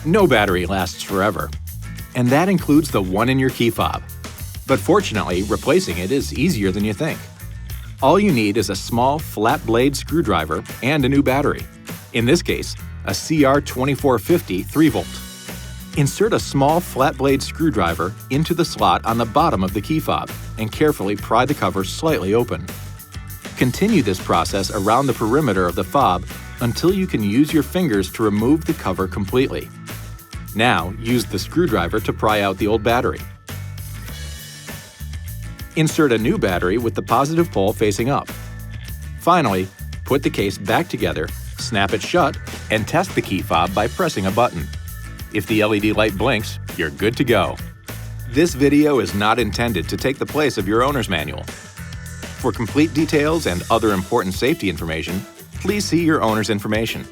No battery lasts forever, and that includes the one in your key fob. But fortunately, replacing it is easier than you think. All you need is a small flat blade screwdriver and a new battery. In this case, a CR2450 3V. Insert a small flat blade screwdriver into the slot on the bottom of the key fob and carefully pry the cover slightly open. Continue this process around the perimeter of the fob until you can use your fingers to remove the cover completely. Now, use the screwdriver to pry out the old battery. Insert a new battery with the positive pole facing up. Finally, put the case back together, snap it shut, and test the key fob by pressing a button. If the LED light blinks, you're good to go. This video is not intended to take the place of your owner's manual. For complete details and other important safety information, please see your owner's information.